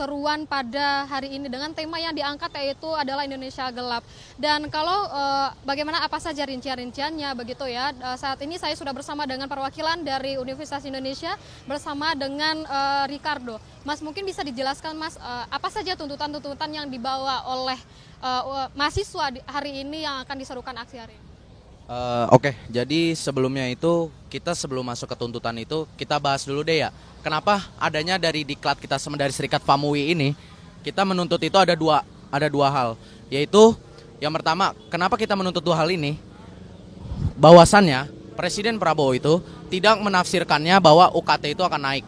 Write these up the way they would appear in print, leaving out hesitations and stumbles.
seruan pada hari ini dengan tema yang diangkat yaitu adalah Indonesia Gelap. Dan kalau bagaimana apa saja rincian-rinciannya begitu ya, saat ini saya sudah bersama dengan perwakilan dari Universitas Indonesia bersama dengan Ricardo. Mas, mungkin bisa dijelaskan Mas, apa saja tuntutan-tuntutan yang dibawa oleh mahasiswa hari ini yang akan diserukan aksi hari ini? Oke, jadi sebelumnya itu kita sebelum masuk ke tuntutan itu kita bahas dulu deh ya. Kenapa adanya dari diklat kita sama dari Serikat FAMUI ini kita menuntut itu ada dua hal, yaitu yang pertama kenapa kita menuntut dua hal ini? Bahwasannya Presiden Prabowo itu tidak menafsirkannya bahwa UKT itu akan naik,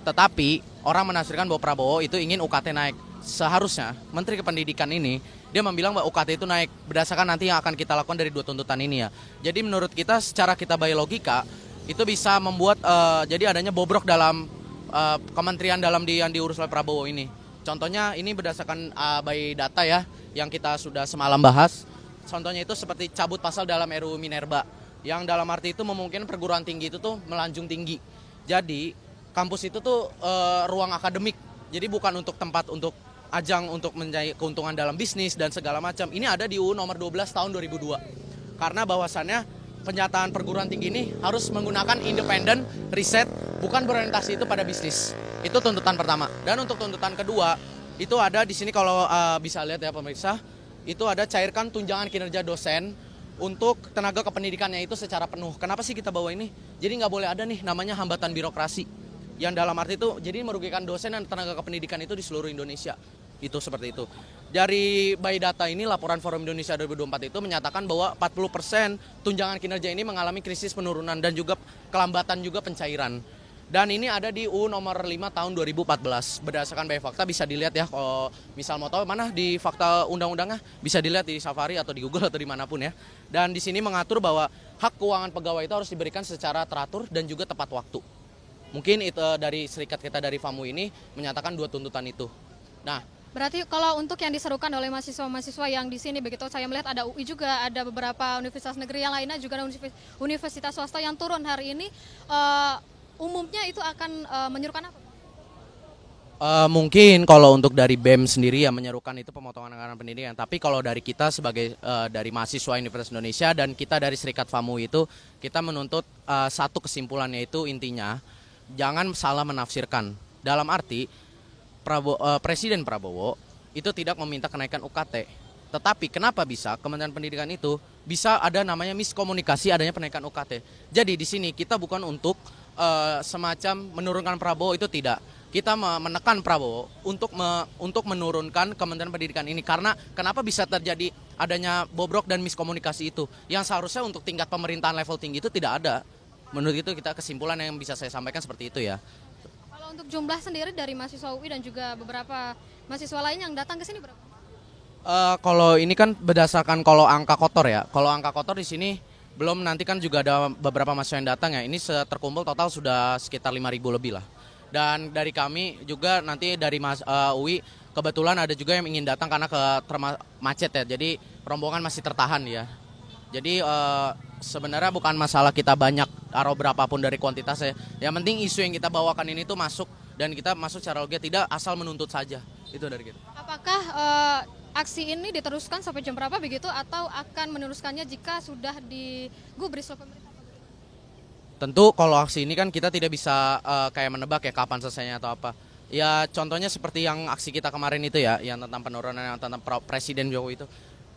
tetapi orang menafsirkan bahwa Prabowo itu ingin UKT naik. Seharusnya Menteri Pendidikan ini dia membilang bahwa UKT itu naik berdasarkan nanti yang akan kita lakukan dari dua tuntutan ini ya. Jadi menurut kita secara kita by logika itu bisa membuat jadi adanya bobrok dalam kementerian dalam yang diurus oleh Prabowo ini. Contohnya ini berdasarkan by data ya yang kita sudah semalam bahas. Contohnya itu seperti cabut pasal dalam RUU Minerba yang dalam arti itu memungkinkan perguruan tinggi itu tuh melanjung tinggi. Jadi kampus itu tuh ruang akademik. Jadi bukan untuk tempat untuk ajang untuk mencari keuntungan dalam bisnis dan segala macam. Ini ada di UU nomor 12 tahun 2002. Karena bahwasannya penyataan perguruan tinggi ini harus menggunakan independen riset, bukan berorientasi itu pada bisnis. Itu tuntutan pertama. Dan untuk tuntutan kedua, itu ada di sini kalau bisa lihat ya pemirsa, itu ada cairkan tunjangan kinerja dosen untuk tenaga kependidikannya itu secara penuh. Kenapa sih kita bawa ini? Jadi nggak boleh ada nih namanya hambatan birokrasi. Yang dalam arti itu jadi merugikan dosen dan tenaga kependidikan itu di seluruh Indonesia. Itu seperti itu. Dari by data ini laporan Forum Indonesia 2024 itu menyatakan bahwa 40% tunjangan kinerja ini mengalami krisis penurunan dan juga kelambatan juga pencairan. Dan ini ada di UU nomor 5 tahun 2014. Berdasarkan by fakta bisa dilihat ya, kalau misal mau tahu mana di fakta undang-undangnya bisa dilihat di Safari atau di Google atau dimanapun ya. Dan di sini mengatur bahwa hak keuangan pegawai itu harus diberikan secara teratur dan juga tepat waktu. Mungkin itu dari serikat kita dari FAMU ini menyatakan dua tuntutan itu. Nah, berarti kalau untuk yang diserukan oleh mahasiswa-mahasiswa yang di sini begitu saya melihat ada UI juga, ada beberapa universitas negeri yang lainnya juga ada universitas swasta yang turun hari ini, umumnya itu akan menyerukan apa? Mungkin kalau untuk dari BEM sendiri ya menyerukan itu pemotongan anggaran pendidikan. Tapi kalau dari kita sebagai dari mahasiswa Universitas Indonesia dan kita dari Serikat FAMU itu kita menuntut satu kesimpulannya itu intinya jangan salah menafsirkan. Dalam arti Presiden Prabowo itu tidak meminta kenaikan UKT. Tetapi kenapa bisa Kementerian Pendidikan itu bisa ada namanya miskomunikasi adanya kenaikan UKT. Jadi di sini kita bukan untuk semacam menurunkan Prabowo, itu tidak. Kita menekan Prabowo untuk menurunkan Kementerian Pendidikan ini. Karena kenapa bisa terjadi adanya bobrok dan miskomunikasi itu. Yang seharusnya untuk tingkat pemerintahan level tinggi itu tidak ada. Menurut itu kita kesimpulan yang bisa saya sampaikan seperti itu ya. Kalau untuk jumlah sendiri dari mahasiswa UI dan juga beberapa mahasiswa lain yang datang ke sini berapa? Kalau ini kan berdasarkan kalau angka kotor ya. Kalau angka kotor di sini belum, nanti kan juga ada beberapa mahasiswa yang datang ya. Ini terkumpul total sudah sekitar 5.000 lebih lah. Dan dari kami juga nanti dari UI kebetulan ada juga yang ingin datang karena macet ya. Jadi rombongan masih tertahan ya. Jadi sebenarnya bukan masalah kita banyak atau berapapun dari kuantitasnya. Yang penting isu yang kita bawakan ini tuh masuk dan kita masuk secara logis, tidak asal menuntut saja. Itu dari kita. Apakah aksi ini diteruskan sampai jam berapa begitu atau akan meneruskannya jika sudah digubris oleh pemerintah? Tentu kalau aksi ini kan kita tidak bisa kayak menebak ya kapan selesainya atau apa. Ya contohnya seperti yang aksi kita kemarin itu ya, yang tentang penurunan yang tentang Presiden Jokowi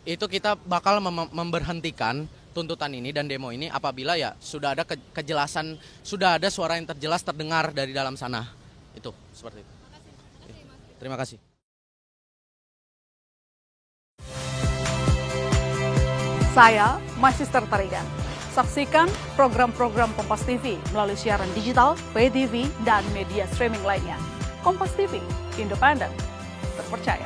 itu kita bakal memberhentikan tuntutan ini dan demo ini apabila ya sudah ada kejelasan, sudah ada suara yang terjelas terdengar dari dalam sana. Itu seperti itu. Terima kasih. Saya Magister Tarigan. Saksikan program-program Kompas TV melalui siaran digital, pay TV, dan media streaming lainnya. Kompas TV, independen, terpercaya.